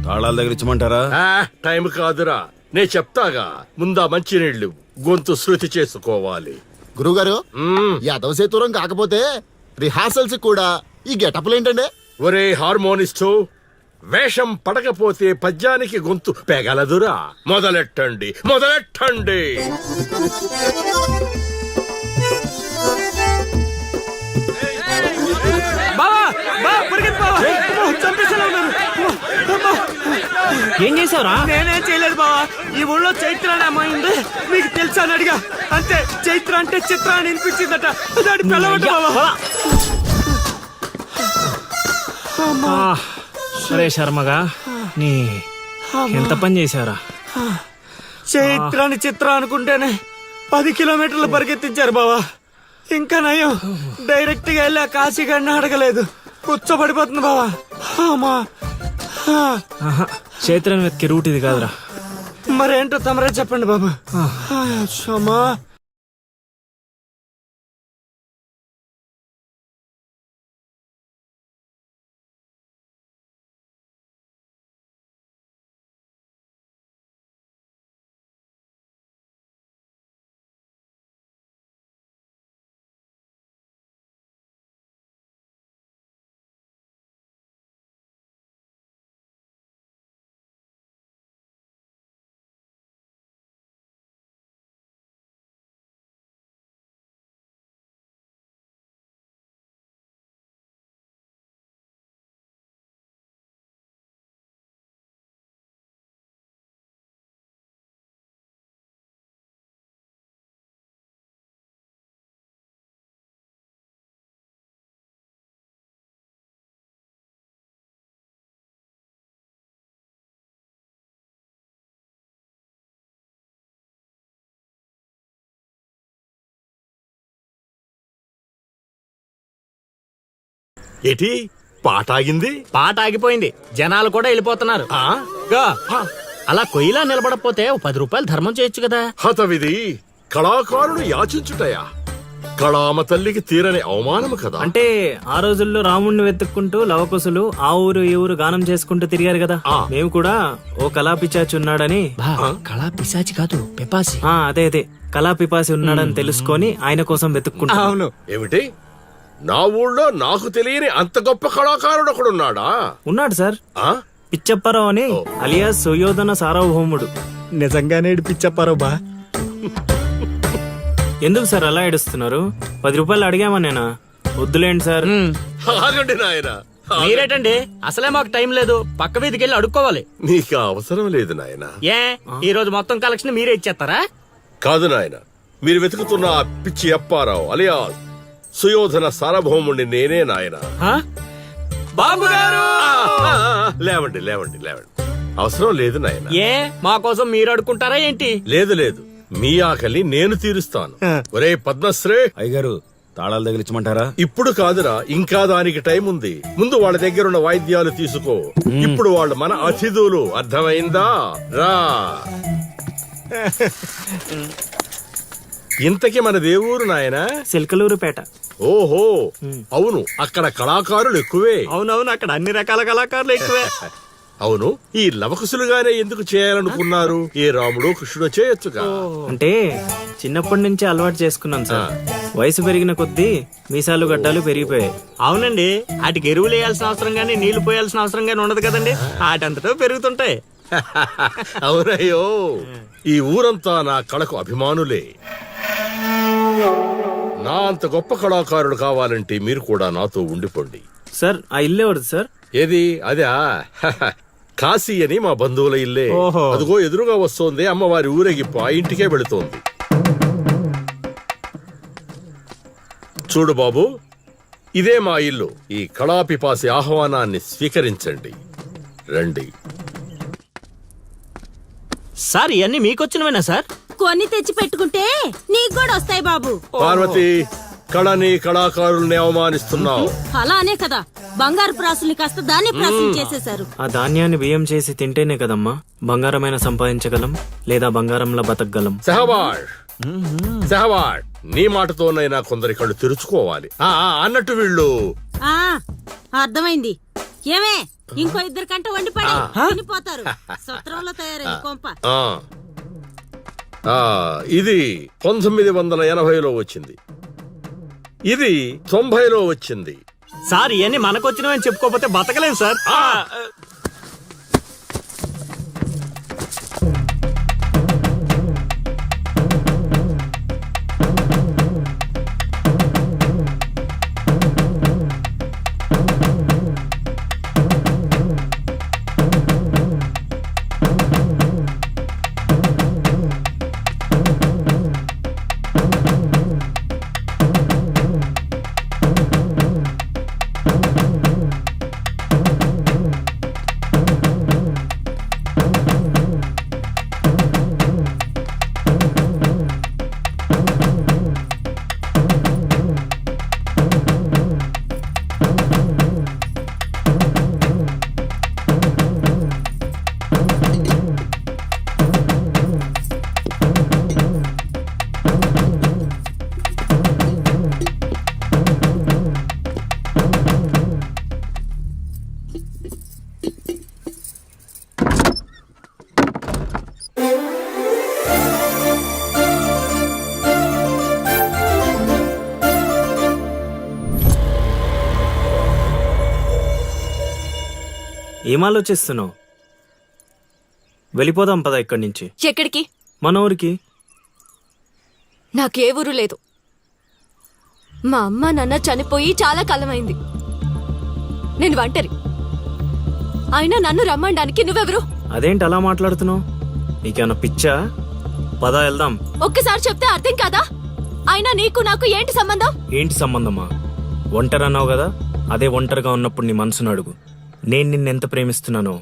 తాళాల దగ్గర ఇచ్చమంటారా? టైం కాదురా, నే చెప్తాగా. ముందా మంచినీళ్ళు గొంతు శృతి చేసుకోవాలి. గురుగారు, యాదవ సేతురం కాకపోతే రిహార్సల్స్ కూడా ఈ గెటప్లు ఏంటండి? ఒరే హార్మోనిస్టు, వేషం పడకపోతే పద్యానికి గొంతు పెగలదురా. మొదలెట్టండి మొదలెట్టండి. ఏం చేసావురా? నేనేం చేయలేదు బావా. ఈ ఊళ్ళో చైత్ర అనే అమ్మాయి ఉంది, మీకు తెలుసా అని అడిగా. అంతే, చైత్ర అంటే చిత్ర అని వినిపించిందట. దాని పిల్లవట బావా. సరే శర్మగా, నీ ఎంత పని చేశారా? చైత్రాన్ని చిత్ర అనుకుంటేనే 10 కిలోమీటర్లు పరిగెత్తించారు బావా. ఇంకా నయం, డైరెక్ట్ గా వెళ్ళా కాశీగాడిని అడగలేదు. కూర్చోబడిపోతుంది బావా. అమ్మా, చైత్రను వెతికే రూట్ ఇది కాదురా. మరేంటో తమరే చెప్పండి బాబు. అమ్మా, ఏటి పాట ఆగింది? పాట ఆగిపోయింది, జనాలు కూడా వెళ్ళిపోతున్నారు. అలా కొయ్యిలా నిలబడపోతే 10 రూపాయలు ధర్మం చేయొచ్చు కదా. హతవిధి, కళాకారుడు యాచించుటయా? కళామ తల్లికి తీరని అవమానము కదా. అంటే ఆ రోజుల్లో రాముణ్ణి వెతుక్కుంటూ లవకుశులు ఆ ఊరు ఈ ఊరు గానం చేసుకుంటూ తిరిగారు కదా. మేము కూడా ఓ కళా పిశాచి ఉన్నాడని. కళా పిశాచి కాదు, పిపాసి. అదే అదే, కళా పిపాసి ఉన్నాడని తెలుసుకొని ఆయన కోసం వెతుక్కుంటా. అవును. ఏమిటి, నా ఊళ్ళో నాకు తెలియని అంత గొప్ప కళాకారుడు ఒకడున్నాడా? ఉన్నాడు సార్, పిచ్చప్పారావు అని, అలియాస్ సుయోధన సార్వభౌముడు. నిజంగానే పిచ్చప్పారావు బా. ఎందుకు సార్ అలా ఏడుస్తున్నారు? 10 రూపాయలు అడిగామా నేనా? వద్దులేండి సార్. ఆగండి నాయనా. మీరేటండి, అసలే మాకు టైం లేదు. పక్క వీధికి వెళ్ళి అడుక్కోవాలి. నీకు అవసరం లేదు నాయనా. ఏ, ఈ రోజు మొత్తం కలెక్షన్ మీరే ఇచ్చేస్తారా? కాదు నాయన, మీరు వెతుకుతున్న ఆ పిచ్చి అప్పారావు అలియా సుయోధన సార్వభౌముడిని నేనే నాయన. బాబు గారు, లేవండి లేవండి లేవండి. అవసరం లేదు నాయన. ఏ, మా కోసం మీరు అడుకుంటారా ఏంటి? లేదు లేదు, మీ ఆకలి నేను తీరుస్తాను. ఒరే పద్మశ్రీ అయ్యగారు, తాళాల దగ్గర ఇచ్చమంటారా? ఇప్పుడు కాదురా, ఇంకా దానికి టైం ఉంది. ముందు వాళ్ళ దగ్గరున్న వాయిద్యాలు తీసుకో. ఇప్పుడు వాళ్ళు మన అతిథులు, అర్థమైందా? రా. ఇంతకీ మన దేవురు నాయనా? సిల్కలూరుపేట. ఓహో, అవును, అక్కడ కళాకారులు ఎక్కువే. అవునవును, అక్కడ అన్ని రకాల కళాకారులు ఎక్కువే. అవును, ఈ లవకుశులుగానే ఎందుకు చేయాలనుకున్నారు? ఏ రాముడు కృష్ణుడు చేయొచ్చుగా. అంటే చిన్నప్పటి నుంచి అలవాటు చేసుకున్నాం సార్. వయసు పెరిగిన కొద్దీ మీసాలు గడ్డాలు పెరిగిపోయాయి. అవునండి, వాటికి ఎరువులు వేయాల్సిన అవసరం గానీ నీళ్లు పోయాల్సిన అవసరం గానీ ఉండదు కదండి. వాటంతటో పెరుగుతుంటాయి. అవునయ్యో, ఈ ఊరంతా నా కళకు అభిమానులే. నా అంత గొప్ప కళాకారుడు కావాలంటే మీరు కూడా నాతో ఉండిపోండి. సార్, ఆ ఇల్లు ఎవరు సార్? ఏది? అదా, కాశీ అని మా బంధువుల ఇల్లే. అదిగో ఎదురుగా వస్తోంది అమ్మవారి ఊరేగింపు, ఆ ఇంటికే వెళుతోంది. చూడు బాబు, ఇదే మా ఇల్లు. ఈ కళాపిపాసి ఆహ్వానాన్ని స్వీకరించండి. రండి. సార్, ఇవన్నీ మీకొచ్చినవేనా సార్? కొన్ని తెచ్చి పెట్టుకుంటే నీకు కూడా వస్తాయి బాబు. పార్వతి, కళని కళాకారుల్ని అవమానిస్తున్నావు. అలానే కదా, బంగారు ప్రాసుల్ని కాస్త ధాన్య ప్రాసులు చేసేశారు. ఆ ధాన్యాన్ని బియ్యం చేసి తింటేనే కదమ్మా బంగారమైన సంపాదించగలం, లేదా బంగారంలో బతకగలం. సహబాష్ సహబాష్, నీ మాటతోనైనా కొందరి కళ్ళు తెరుచుకోవాలి. అన్నట్టు వీళ్ళు అర్థమైంది. ఏమే ఇంకో ఇద్దరు కంట వండి పడి తినిపోతారు. సత్రంలో తయారైంది కొంప. ఆ. ఆ, ఇది 1980లో వచ్చింది, ఇది 90లో వచ్చింది. సార్ ఇవన్నీ మనకొచ్చినవని చెప్పుకోకపోతే బతకలేం సార్. ఏం ఆలోచిస్తున్నావు? వెళ్ళిపోదాం పద ఇక్కడి నుంచి. ఎక్కడికి? మన ఊరికి. నాకే ఊరు లేదు. మా అమ్మ నాన్న చనిపోయి చాలా కాలమైంది. నేను ఒంటరి. అయినా నన్ను రమ్మడానికి నువ్వెవరు? అదేంటి అలా మాట్లాడుతున్నావు? నీకేమన్నా పిచ్చా? పద వెళ్దాం. ఒక్కసారి చెప్తే అర్థం కాదా? అయినా నీకు నాకు ఏంటి సంబంధం? ఏంటి సంబంధమా? ఒంటరి అన్నావు కదా, అదే ఒంటరిగా ఉన్నప్పుడు నీ మనసును అడుగు. నేను నిన్నెంత ప్రేమిస్తున్నానో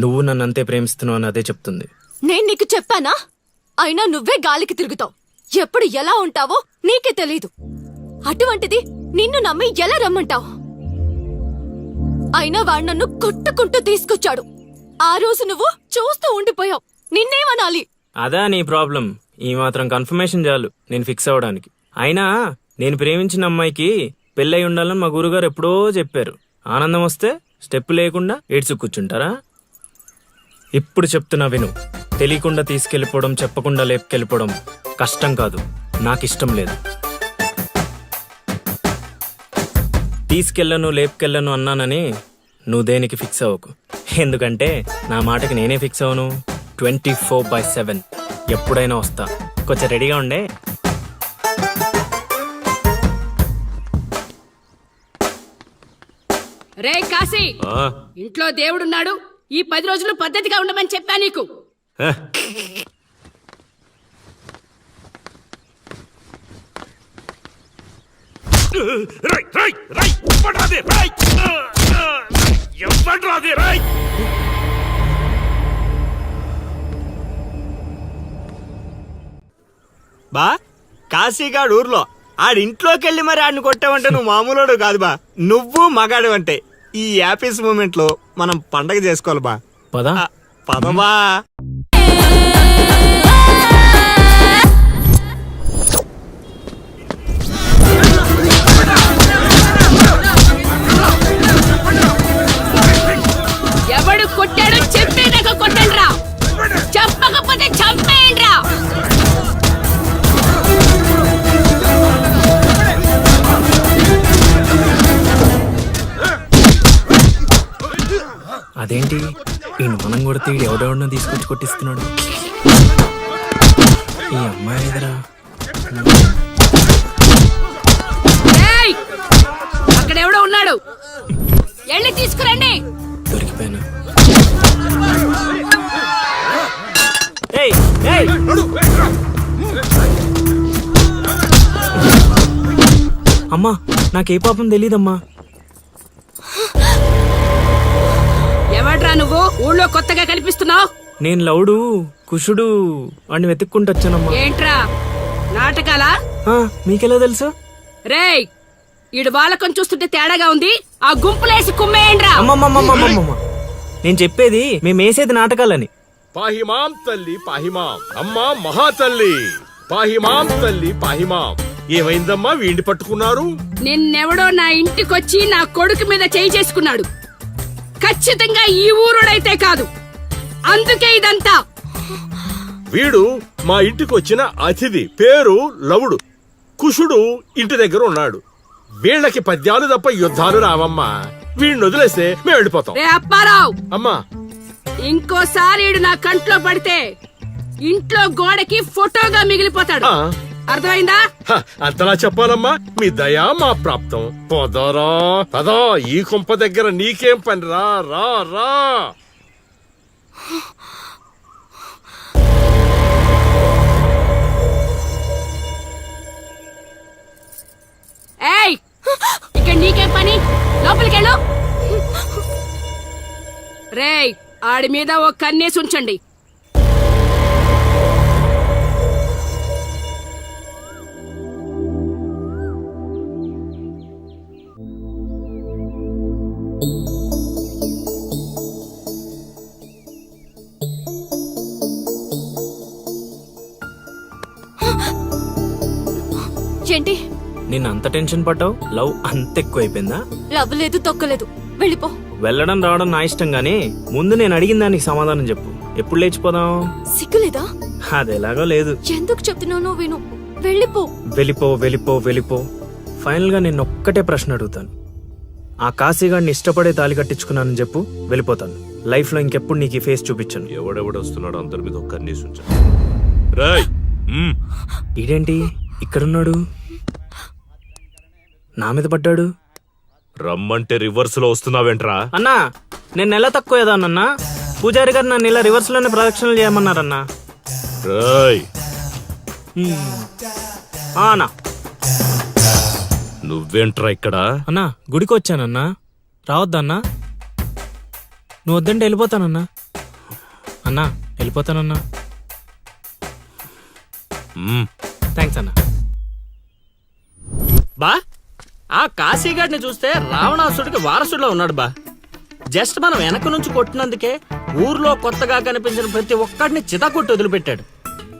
నువ్వు నన్ను అంతే ప్రేమిస్తున్నావు అని అదే చెప్తుంది. నేను నీకు చెప్పానా? అయినా నువ్వే గాలికి తిరుగుతావు. ఎప్పుడు ఎలా ఉంటావో నీకే తెలీదు. అటువంటిది నిన్ను నమ్మి ఎలా రమ్మంటావు? అయినా వాడు నన్ను కొట్టుకుంటూ తీసుకొచ్చాడు. ఆ రోజు నువ్వు చూస్తూ ఉండిపోయావు. నిన్నేమనాలి? అదా నీ ప్రాబ్లం? ఈ మాత్రం కన్ఫర్మేషన్ చాలు నేను ఫిక్స్ అవ్వడానికి. అయినా నేను ప్రేమించిన అమ్మాయికి పెళ్ళై ఉండాలని మా గురుగారు ఎప్పుడో చెప్పారు. ఆనందం వస్తే స్టెప్ లేకుండా ఏడ్చు కూర్చుంటారా? ఇప్పుడు చెప్తున్నా విను. తెలియకుండా తీసుకెళ్లిపోవడం, చెప్పకుండా లేపుకెళ్ళిపోవడం కష్టం కాదు, నాకిష్టం లేదు. తీసుకెళ్ళను లేపుకెళ్ళను అన్నానని నువ్వు దేనికి ఫిక్స్ అవ్వకు. ఎందుకంటే నా మాటకి నేనే ఫిక్స్ అవను. 24/7 ఎప్పుడైనా వస్తా. కొంచెం రెడీగా ఉండే. రే కాశీ, ఇంట్లో దేవుడున్నాడు. ఈ 10 రోజులు పద్ధతిగా ఉండమని చెప్పా నీకు. బా కాశీగాడు ఊర్లో ఆడింట్లోకి వెళ్ళి మరి ఆడిని కొట్టావంటే నువ్వు మామూలుడు కాదు బా. నువ్వు మగాడు అంటే ఈ హ్యాపీస్ మూమెంట్ లో మనం పండగ చేసుకోవాలి బా. పదా పదవా. ఎవడు కొట్టాడో చెప్పేదాకా కొట్టండి రా. చెప్పకపోతే చంపేయండి రా. అదేంటి ఈ మనం కొడితే ఈడు ఎవడెవడనో తీసుకొచ్చి కొట్టిస్తున్నాడు. ఈ అమ్మాయి ఎదురా ఏయ్, అక్కడెవడో ఉన్నాడు. వెళ్ళి తీసుకురండి. దొరికిపోయాను. ఏయ్, ఏయ్. అమ్మా నాకే పాపం తెలీదమ్మా. ఎవడ్రా నువ్వు? ఊళ్ళో కొత్తగా కనిపిస్తున్నావు. నేను లౌడు కుషుడు అని వెతుక్కుంటూ వచ్చానమ్మా. ఏంట్రా నాటకాలా? మీకెలా తెలుసు? రేయ్, ఈడు బాలకం చూస్తుంటే తేడాగా ఉంది. ఆ గుంపులేసి కుమ్మేయండ్రా. అమ్మమ్మమ్మమ్మమ్మ, నేను చెప్పేది మేమేసేది నాటకాలని. పాహిమాం తల్లి పాహిమాం, అమ్మా మహాతల్లి పాహిమాం తల్లి పాహిమాం. ఏమైందమ్మా? వీడిని పట్టుకున్నారు. నిన్నెవడో నా ఇంటికొచ్చి నా కొడుకు మీద చేయి చేసుకున్నాడు. ఖచ్చితంగా ఈ ఊరుడైతే కాదు. అందుకే ఇదంతా. వీడు మా ఇంటికి వచ్చిన అతిథి, పేరు లవుడు. కుషుడు ఇంటి దగ్గర ఉన్నాడు. వీళ్ళకి పద్యాలు తప్ప యుద్ధాలు రావమ్మా. వీడిని వదిలేస్తే మేము వెళ్ళిపోతాం. రే అప్పారావు, అమ్మా, ఇంకోసారి ఈడు నా కంట్లో పడితే ఇంట్లో గోడకి ఫోటోగా మిగిలిపోతాడు. ఆ, అర్థమైందా? హ, అంతలా చెప్పాలమ్మా. మీ దయా మా ప్రాప్తం. పోదారా పదా, ఈ కుంప దగ్గర నీకేం పని? రా రా రా. ఏయ్, ఇక్కడ నీకేం పని? లోపలికెళ్ళు. రేయ్, ఆడి మీద ఓ కన్నేసి ఉంచండి. ఏంటి నిన్ను అంత టెన్షన్ పడ్డావు? లవ్ అంత ఎక్కువైపోయిందా? లవ్ లేదు తొక్కలేదు, వెళ్ళిపో. వెళ్ళడం రావడం నా ఇష్టం గానీ ముందు నేను అడిగిన దానికి సమాధానం చెప్పు. ఎప్పుడు లేచిపోదాం? సిగ్గులేదా? అది ఎలాగో లేదు. ఎందుకు చెప్తున్నానో విను, వెళ్ళిపో. వెళ్ళిపో వెళ్ళిపో వెళ్ళిపో. ఫైనల్ గా నేను ఒక్కటే ప్రశ్న అడుగుతాను. ఆ కాశీగాడిని ఇష్టపడే తాళి కట్టించుకున్నానని చెప్పు, వెళ్ళిపోతాను. లైఫ్ లో ఇంకెప్పుడు నీకు ఈ ఫేస్ చూపించను. ఎవడెవడొస్తున్నాడు అందరి మీద ఒక్క కన్నేసి ఉంచు. ఇదేంటి ఇక్కడున్నాడు? నా మీద పడ్డాడు. రమ్మంటే రివర్స్ లో వస్తున్నావేంట్రా? అన్నా, నేను నెల తక్కువ ఏదా అన్నా? పూజారి గారు నన్ను ఇలా రివర్స్ లోనే ప్రదక్షిణలు చేయమన్నారన్నా. రేయ్, అన్నా నువ్వేంట్రా ఇక్కడ? అన్నా, గుడికి వచ్చానన్నా. రావద్దన్నా? నువ్వు వద్దంటే వెళ్ళిపోతానన్నా. అన్నా, వెళ్ళిపోతానన్నా. థ్యాంక్స్ అన్నా. బా, ఆ కాశీగాడిని చూస్తే రావణాసుడికి వారసుడిలో ఉన్నాడు బా. జస్ట్ మనం వెనక నుంచి కొట్టినందుకే ఊర్లో కొత్తగా కనిపించిన ప్రతి ఒక్కడిని చితకొట్టి వదిలిపెట్టాడు.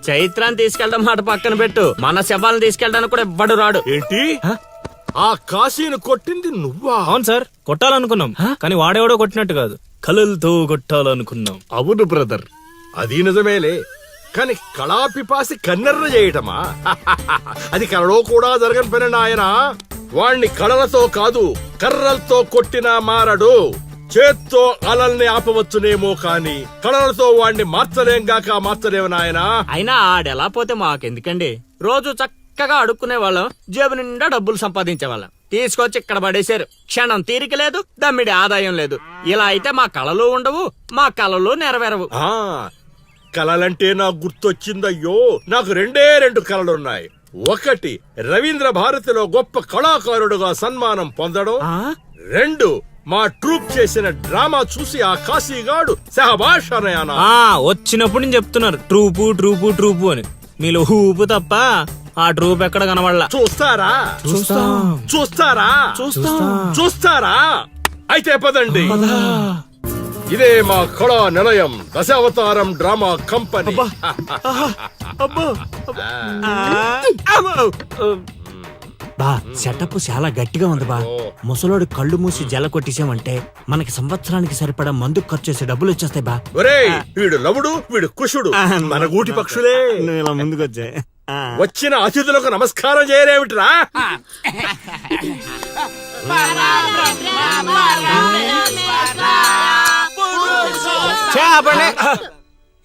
చైత్రాన్ని తీసుకెళ్ళడం మాట పక్కన పెట్టు, మన శవాలను తీసుకెళ్ళడానికి కూడా ఎవ్వడు రాడు. ఏంటి? ఆ కాశీని కొట్టింది నువ్వా? అవును సార్, కొట్టాలనుకున్నాం కానీ వాడెవడో కొట్టినట్టు కాదు, కలలతో కొట్టాలనుకున్నాం. అవును బ్రదర్, అది నిజమేలే. కాని కళాపిపాసి కన్నెర్ర చేయటమా? అది కళలో కూడా జరగని పని నాయనా. వాణ్ణి కళలతో కాదు, కర్రలతో కొట్టినా మారడు. చేత్తో అలల్ని ఆపవచ్చునేమో కాని కళలతో వాణ్ణి మార్చలేంగాక మార్చలేము నాయనా. అయినా ఆడెలా పోతే మాకెందుకండి? రోజు చక్కగా అడుక్కునే వాళ్ళం, జేబు నిండా డబ్బులు సంపాదించే వాళ్ళం. తీసుకొచ్చి ఇక్కడ పడేశారు. క్షణం తీరిక లేదు, దమ్మిడి ఆదాయం లేదు. ఇలా అయితే మా కళలు ఉండవు, మా కళలు నెరవేరవు. ఆ కళలంటే నాకు గుర్తొచ్చిందయ్యో. నాకు రెండే 2 కళలున్నాయి. ఒకటి, రవీంద్ర భారతిలో గొప్ప కళాకారుడుగా సన్మానం పొందడం. 2, మా ట్రూప్ చేసిన డ్రామా చూసి ఆ కాశీగాడు సహబాష్ అనయానా. వచ్చినప్పుడు నేను చెప్తున్నారు ట్రూపు ట్రూపు ట్రూపు అని. మీలో ఊపు తప్ప ఆ ట్రూప్ ఎక్కడ కనబడలా. చూస్తారా? చూస్తారా? అయితే పదండి. ఇదే మా కళా నిలయం, దశావతారం డ్రామా కంపెనీ. బా, సెటప్ చాలా గట్టిగా ఉంది బా. ముసలోడు కళ్ళు మూసి జల కొట్టేసామంటే మనకి సంవత్సరానికి సరిపడా మందుకు ఖర్చు చేసే డబ్బులు వచ్చేస్తాయి బా. ఒరేయ్, వీడు లవుడు, వీడు కుషుడు, మన గూటి పక్షులే. ఇలా ముందుకొచ్చా వచ్చిన అతిథులకు నమస్కారం చేయరేమిట్రా?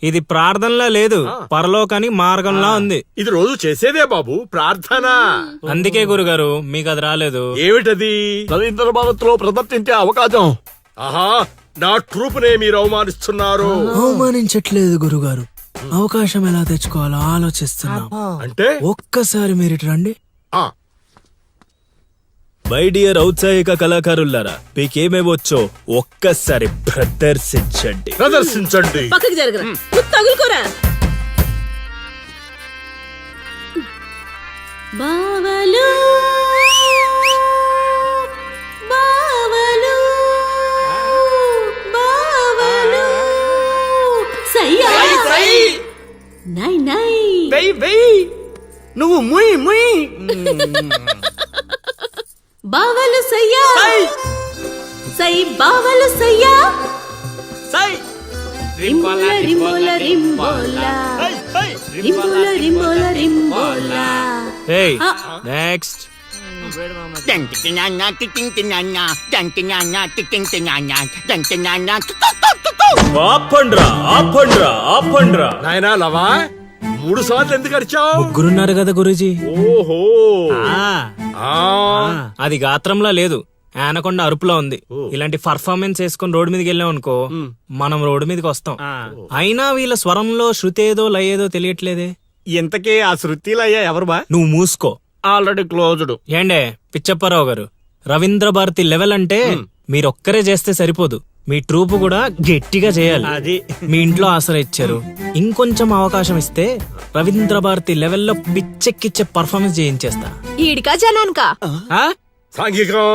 ఇది ప్రార్థనలా లేదు, పరలోకానికి మార్గంలా ఉంది. ఇది రోజు చేసేదే బాబు, ప్రార్థన. అందుకే గురుగారు మీకు అది రాలేదు. ఏమిటది? రవీంద్ర భారతిలో ప్రదర్శించే అవకాశం. ఆహా, నా ట్రూపునే మీరు అవమానిస్తున్నారు. అవమానించట్లేదు గురుగారు, అవకాశం ఎలా తెచ్చుకోవాలో ఆలోచిస్తున్నాం. అంటే ఒక్కసారి మీరు ఇటు రండి. ఆ మై డియర్ ఔత్సాహిక కళాకారులారా, మీకేమేమొచ్చో ఒక్కసారి ప్రదర్శించండి. పక్కకి జరగరా, తగులుకోరా. బావలు బావలు బావలు సయ్యా నై నై. నువ్వు ముయ్ ముయ్. బావలు సయ్యా సై బావలు సయ్యా సై రింబోల రింబోల రింబోల రింబోల రింబోల రింబోల ఏయ్ నెక్స్ట్ ఆపండ్రా ఆపండ్రా ఆపండ్రా. నాయనా లవా 3 సార్లు ఎందుకు అరిచావు? ముగ్గురున్నారు కదా గురూజీ. ఓహో ఆ అది గాత్రంలా లేదు, ఆనకొండ అరుపులా ఉంది. ఇలాంటి పర్ఫార్మెన్స్ వేసుకొని రోడ్డు మీదకి వెళ్ళాం అనుకో, మనం రోడ్డు మీదకి వస్తాం. అయినా వీళ్ళ స్వరంలో శృతి ఏదో లయేదో తెలియట్లేదే. ఇంతకీ ఆ శృతిలయ్యా ఎవరు బా? నువ్వు మూసుకో. Already closed. ఏండే పిచ్చప్పారావు గారు, రవీంద్ర భారతి లెవెల్ అంటే మీరొక్కరే చేస్తే సరిపోదు, మీ ట్రూప్ కూడా గట్టిగా చేయాలి. అది మీ ఇంట్లో ఆసరా ఇచ్చారు, ఇంకొంచెం అవకాశం ఇస్తే రవీంద్ర భారతి లెవెల్లో పిచ్చెక్కిచ్చే పర్ఫార్మెన్స్ చేయించేస్తా. ఈడికా జనానికా? ఆ? సాంఘికం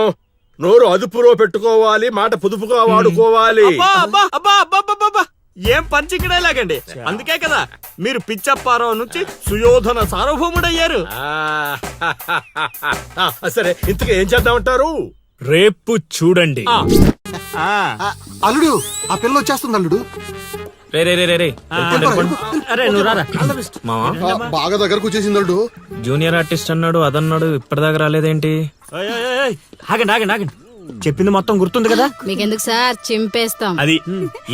నోరు అదుపులో పెట్టుకోవాలి, మాట పొదుపుగా వాడుకోవాలి. అబ్బా, అబ్బా, అబ్బా, అబ్బా, అబ్బా, అబ్బా. ఏం పంచికడే లాగండి. అందుకే కదా మీరు పిచ్చప్పారావు నుంచి సుయోధన సార్వభౌముడయ్యారు. సరే ఇంతకీ ఏం చేద్దామంటారు? రేపు చూడండి. అల్లుడు ఆ పిల్ల వచ్చేస్తుంది అల్లుడు. రే రే రే రే రే. అరే నువ్వు రారా. మావా బాగా దగ్గరకు వచ్చేసింది అల్లుడు. జూనియర్ ఆర్టిస్ట్ అన్నాడు, అదన్నాడు, ఇప్పటిదాకా రాలేదేంటి? ఓయ్, ఓయ్, ఓయ్, ఓయ్. ఆగండి ఆగండి ఆగండి. చెప్పింది మొత్తం గుర్తుంది కదా? మీకెందుకు సార్ చింపేస్తాం. అది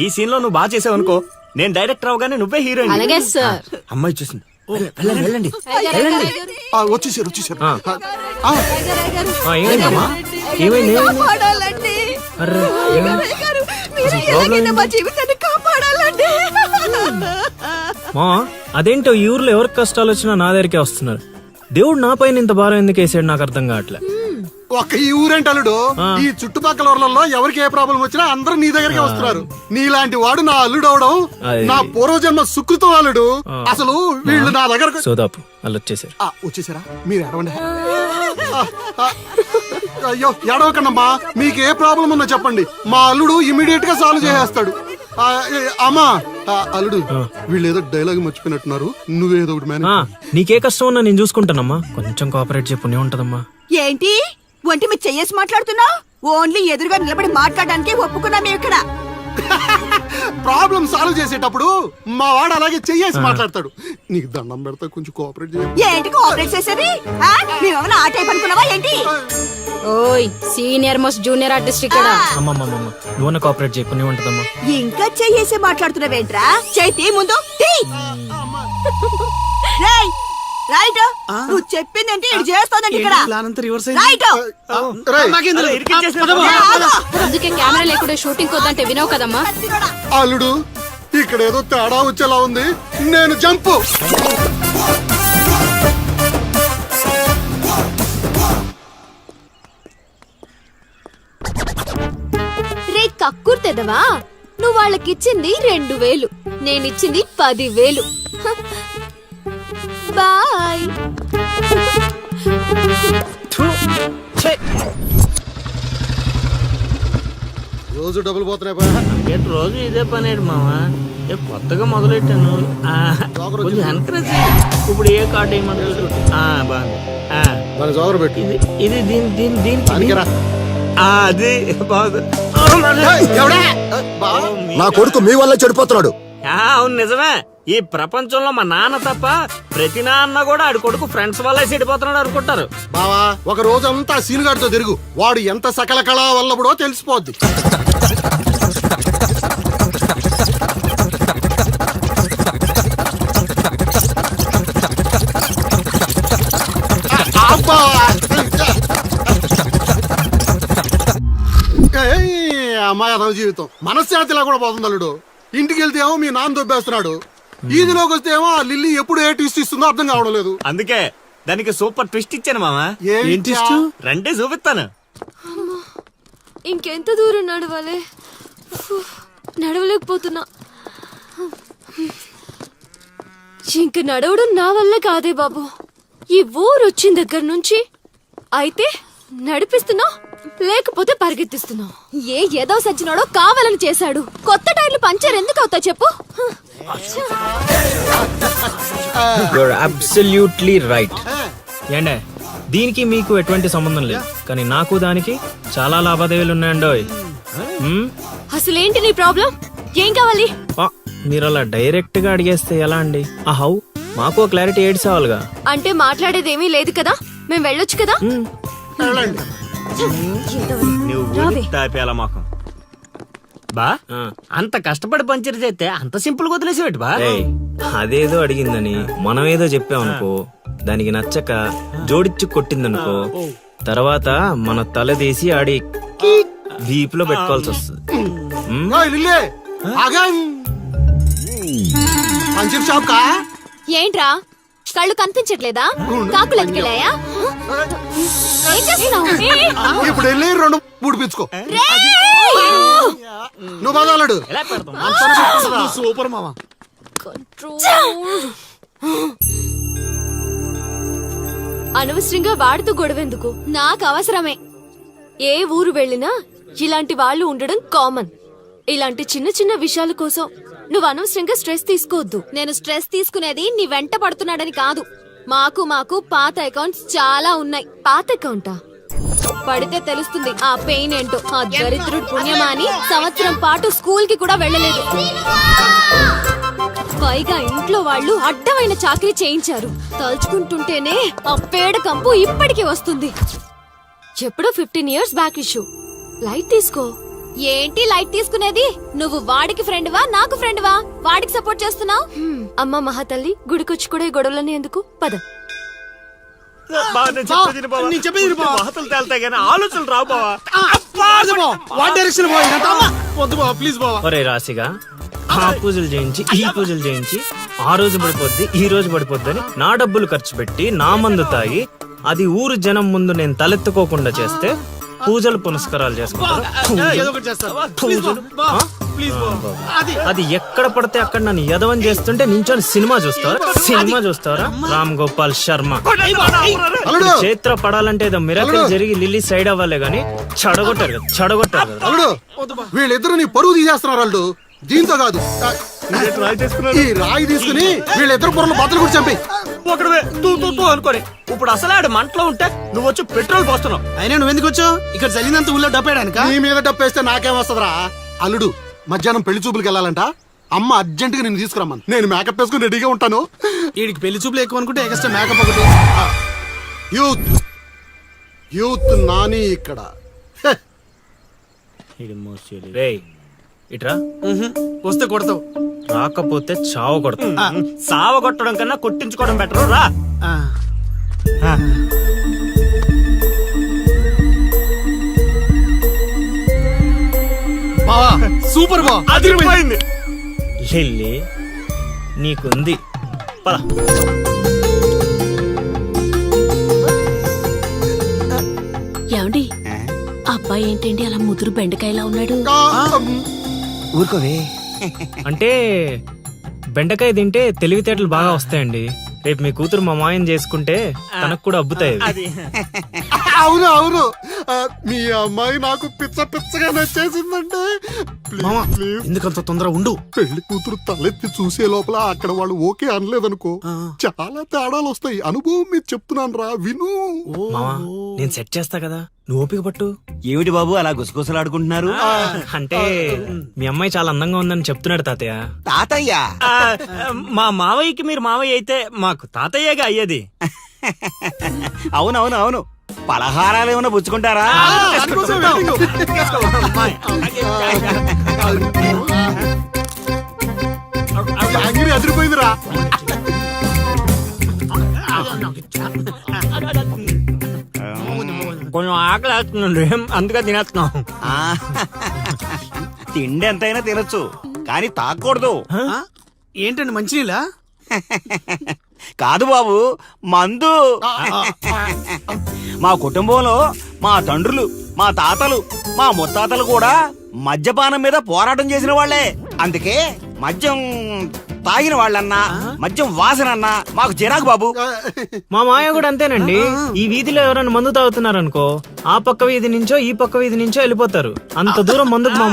ఈ సీన్ లో నువ్వు బాగా చేసావు అనుకో, నేను డైరెక్టర్ అవగానే నువ్వే హీరోయిన్. అలాగే సార్. అమ్మాయి చూసింది. వెళ్ళండి వెళ్ళండి. వచ్చేసారు వచ్చేసారు. ఏమైందమ్మా? ఏమైంది? అర్రే, ఏమైంది? మా అదేంటో ఈ ఊర్లో ఎవరికి కష్టాలు వచ్చినా నా దగ్గరికే వస్తున్నారు. దేవుడు నా పైన ఇంత భారం ఎందుకు వేసాడు నాకు అర్థం కావట్లే. ఒక్క ఈ ఊరేంటి అల్లుడు, ఈ చుట్టుపక్కల ఊర్లలో ఎవరికి ఏ ప్రాబ్లం వచ్చినా అందరూ నీ దగ్గరికి వస్తున్నారు. నీలాంటి వాడు నా అల్లుడు అవడం నా పూర్వజన్మ సుకృతం అల్లుడు. అసలు వీళ్ళు నా దగ్గర సోదాపు వాళ్ళు వచ్చేసారు. వచ్చేసారా? మీరు ఎడవండి. అయ్యో ఎడవకండమ్మా, మీకు ఏ ప్రాబ్లం ఉందో చెప్పండి, మా అల్లుడు ఇమీడియట్ గా సాల్వ్ చేసేస్తాడు. అమ్మా అల్లుడు, వీళ్ళు ఏదో డైలాగ్ మర్చిపోయినట్టున్నారు, నువ్వేదో ఒకటి మేనేజ్. నీకే కష్టం ఉన్నా నేను చూసుకుంటానమ్మా, కొంచెం కోఆపరేట్ చెప్పు ఉంటదమ్మా. ఏంటి ఒంటి మీద చెయ్యేసి మాట్లాడుతున్నావు? ఓన్లీ ఎదురుగా నిలబడి మాట్లాడడానికి ఒప్పుకున్నా మేము ఇక్కడ. ప్రాబ్లం సాల్వ్ చేసేటప్పుడు మా వాడు అలాగే చెయ్యేసి మాట్లాడతాడు. నీకు దండం పెడతా, కొంచెం కోఆపరేట్ చేయండి. ఏంటి కోఆపరేట్ చేసేది? మేమేమైనా ఆ టైప్ అనుకున్నావా ఏంటి? ఓయ్ సీనియర్ మోస్ట్ జూనియర్ ఆర్టిస్ట్ ఇక్కడ. అమ్మమ్మ నువ్వు కోఆపరేట్ చెప్పు ఉంటదమ్మా. ఇంకా చెయ్యేసి మాట్లాడుతున్నావేంట్రా? చేతి ముందు తీ. రేయ్, రైట్ నువ్వు చెప్పిందంటే ఇది చేస్తోందండి ఇక్కడ. రైట్ అందుకే కెమెరా లేకుండా షూటింగ్ కొద్దంటే వినవు కదమ్మా. అల్లుడు, ఇక్కడ ఏదో తేడా వచ్చేలా ఉంది, నేను జంపు. రే కక్కుర్తెదవా, నువ్వు వాళ్ళకిచ్చింది 2000, నేనిచ్చింది 10,000. బాయ్. రోజు డబ్బులు పోతున్నాయి. రోజు ఇదే పని మామా, కొత్తగా మొదలెట్టాను. కొంచెం ఎంకరేజ్. ఇప్పుడు ఏ కార్డు వేయమంటారు? బాగుంది. జోగరు పెట్టి ఇది దీనికి అది బాగుంది. నా కొడుకు మీ వల్ల చెడిపోతున్నాడు. అవును నిజమే. ఈ ప్రపంచంలో మా నాన్న తప్ప ప్రతి నాన్న కూడా ఆడి కొడుకు ఫ్రెండ్స్ వల్ల చెడిపోతున్నాడు అనుకుంటారు. బావా, ఒక రోజంతా సీనుగాడితో తిరుగు, వాడు ఎంత సకల కళా వల్లబడో తెలిసిపోద్ది. అమ్మాయి అదవ జీవితం మనశ్శాంతిలా కూడా పోతుంది అల్లుడు. ఇంటికి వెళ్తే ఏమో మీ నాన్న దొబ్బేస్తున్నాడు, ఈదిలోకి వస్తే ఏమో ఆ లిల్లీ ఎప్పుడు ఏ ట్విస్ట్ ఇస్తుందో అర్థం కావడం లేదు. అందుకే దానికి సూపర్ ట్విస్ట్ ఇచ్చాను మామా. ఏం ట్విస్ట్? రండి చూపిస్తాను. ఇంకెంత దూరం నడవాలి? నడవలేకపోతున్నా. ఇంక నడవడం నా వల్ల కాదే బాబు. ఈ ఊరు వచ్చిన దగ్గర నుంచి అయితే నడిపిస్తున్నా, లేకపోతే పరిగెత్తిస్తున్నా. ఏదో సచ్చినాడో కావాలని చేశాడు. కొత్త టైర్లు పంచర్ ఎందుకు అవుతా చెప్పు? Absolutely right. ఏండే, దీనికి మీకు ఎటువంటి సంబంధం లేదు, కానీ నాకు దానికి చాలా లావాదేవీలు ఉన్నాయండోయ్. అసలేంటి నీ ప్రాబ్లం? ఏం కావాలి? మీరు అలా డైరెక్ట్ గా అడిగేస్తే ఎలా అండి? ఆ హౌ మాకు క్లారిటీ ఏడ్స్ అవ్వాలిగా. అంటే మాట్లాడేదేమీ లేదు కదా, మేము వెళ్ళొచ్చు కదా. వెళ్ళండి. నువ్వు తాపేలా మాకు బా అంత కష్టపడి పంచర్ చేస్తే అంత సింపుల్ గా వదిలేసేవాటి బా. ఏయ్, అదేదో అడిగిందని మనం ఏదో చెప్పామనుకో, దానికి నచ్చక జోడిచ్చి కొట్టిందనుకో, తర్వాత మన తల తీసి ఆడి దీపులో పెట్టుకోవాల్సి వస్తుంది. ఓయ్ లిల్లీ, ఆగం. పంచర్ షాప్ కా? ఏంట్రా కళ్ళు కనిపించట్లేదా? కాకులు ఎత్తుకెళ్ళాయా? ఏం చేస్తున్నావు? ఇప్పుడు వెళ్ళి 2 పుడిపించుకో. నువ్వు బదాలడు. ఎలా పెడతాం? సూపర్ మామ. అనవసరంగా వాడితో గొడవెందుకు? నాకు అవసరమే. ఏ ఊరు వెళ్ళినా ఇలాంటి వాళ్ళు ఉండడం కామన్. ఇలాంటి చిన్న చిన్న విషయాల కోసం నువ్వు అనవసరంగా స్ట్రెస్ తీసుకోవద్దు. నేను స్ట్రెస్ తీసుకునేది నీ వెంట పడుతున్నాడని కాదు. మాకు పాత అకౌంట్స్ చాలా ఉన్నాయి. పాత అకౌంటా? పడితే తెలుస్తుంది ఆ పెయిన్ ఏంటో. ఆ దరిద్రుడు పుణ్యమా అని సంవత్సరం పాటు స్కూల్ కి కూడా వెళ్ళలేదు. పైగా ఇంట్లో వాళ్ళు అడ్డమైన చాకరీ చేయించారు. తలుచుకుంటుంటేనే ఆ పేడ కంపు ఇప్పటికీ వస్తుంది. ఎప్పుడో 15 years బ్యాక్ ఇష్యూ. లైట్ తీసుకో. ఏంటి లైట్ తీసుకునేది? నువ్వు వాడికి ఫ్రెండ్వా నాకు ఫ్రెండ్వా? వాడికి సపోర్ట్ చేస్తున్నావు? అమ్మ మహాతల్లి, గుడికొచ్చి కూడా ఈ గొడవలన్నీ ఎందుకు? పద. బా, నేను చెప్పేది విను బావ. వార్తలు తేలుతాయి కానీ ఆలోచనలు రావు బావా. వాట్ డైరెక్షన్ వద్దు బావ, ప్లీజ్ బావ. ఒరే రాశిగా, ఆ పూజలు చేయించి ఈ పూజలు చేయించి ఆ రోజు పడిపోద్ది ఈ రోజు పడిపోద్ది అని నా డబ్బులు ఖర్చు పెట్టి నా మందు తాగి అది ఊరు జనం ముందు నేను తలెత్తుకోకుండా చేస్తే పూజలు పునస్కారాలు చేసుకుంటారు. అది ఎక్కడ పడితే అక్కడ నన్ను యదవం చేస్తుంటే నించొని సినిమా చూస్తారా? రామ్ గోపాల్ శర్మ. చైత్ర పడాలంటే ఏదో మిరాకిల్ జరిగి లిల్లీ సైడ్ అవ్వాలే గాని చెడగొట్టారు కదా. అల్లుడు, వీళ్ళిద్దరు నీ పరువు తీసేస్తున్నారు. వాళ్ళు దీంతో కాదు, ఈ రాయి తీసుకుని వీళ్ళిద్దరు పొరలు బద్దలు కూడా చంపి ఒకడే తూ అనుకోని ఇప్పుడు అసలు ఆడు మంటలో ఉంటే నువ్వు వచ్చి పెట్రోల్ పోస్తున్నావు. అయినా నువ్వెందుకు వచ్చావు ఇక్కడ? చల్లినంత ఊళ్ళో డప్పేయడానిక? నీ మీద డప్పేస్తే నాకేమొస్తుందిరా? అల్లుడు, మధ్యాహ్నం పెళ్లి చూపులకు వెళ్ళాలంట. అమ్మ అర్జెంట్ గా నేను తీసుకురమ్మను. నేను మేకప్ వేసుకుని రెడీగా ఉంటాను. వీడికి పెళ్లి చూపులు ఎక్కువ అనుకుంటే ఎక్స్ట్రా మేకప్ ఒకటి. యూత్ నాని ఇక్కడ. రేయ్, ఇట్రా. వస్తే కొడతావు, రాకపోతే చావు కొడతా. సావ కొట్టడం కన్నా కొట్టించుకోవడం బెటర్ రా. బావా సూపర్ బావా, అదిరిపోయింది. లిల్లీ నీకుంది. పద. ఏమండి, అబ్బాయి ఏంటండి అలా ముదురు బెండకాయలా ఉన్నాడు? ఊరుకోవే. అంటే బెండకాయ తింటే తెలివితేటలు బాగా వస్తాయండి. రేపు మీ కూతురు మా మాయం చేసుకుంటే తనకు కూడా అబ్బుతాయి. అవును అవును, మీ అమ్మాయి నాకు పిచ్చగా నచ్చేసిందంటే. ఎందుకంత తొందర ఉండు. పెళ్లి కూతురు తలెత్తి చూసే లోపల అక్కడ వాళ్ళు ఓకే అనలేదనుకో, చాలా తేడాలు వస్తాయి. అనుభవం మీద చెప్తున్నాను రా, విను. మావా, నేను సెట్ చేస్తా కదా, నువ్వు ఓపిక పట్టు. ఏమిటి బాబు అలా గుసగుసలాడుకుంటున్నారు? అంటే మీ అమ్మాయి చాలా అందంగా ఉందని చెప్తున్నాడు తాతయ్య. తాతయ్య? మా మావయ్యకి మీరు మావయ్య అయితే మాకు తాతయ్యగా అయ్యేది. అవునవును అవును. పలహారాలు ఏమైనా పుచ్చుకుంటారా? అదిరిపోయిందిరా. కొంచెం ఆకలి వేస్తుందండి, అందుకే తినేస్తున్నాం. తిండి ఎంతైనా తినొచ్చు కానీ తాగకూడదు. ఏంటండి మంచినీళ్ళ? కాదు బాబు, మందు. మా కుటుంబంలో మా తండ్రులు, మా తాతలు, మా ముత్తాతలు కూడా మద్యపానం మీద పోరాటం చేసిన వాళ్లే. అందుకే మద్యం తాగిన వాళ్ళన్నా మద్యం వాసనన్నా మాకు చిరాకు బాబు. మా మాయ కూడా అంతేనండి. ఈ వీధిలో ఎవరైనా మందు తాగుతున్నారనుకో, ఆ పక్క వీధి నుంచో ఈ పక్క వీధి నుంచో వెళ్ళిపోతారు. అంత దూరం మందుకు మా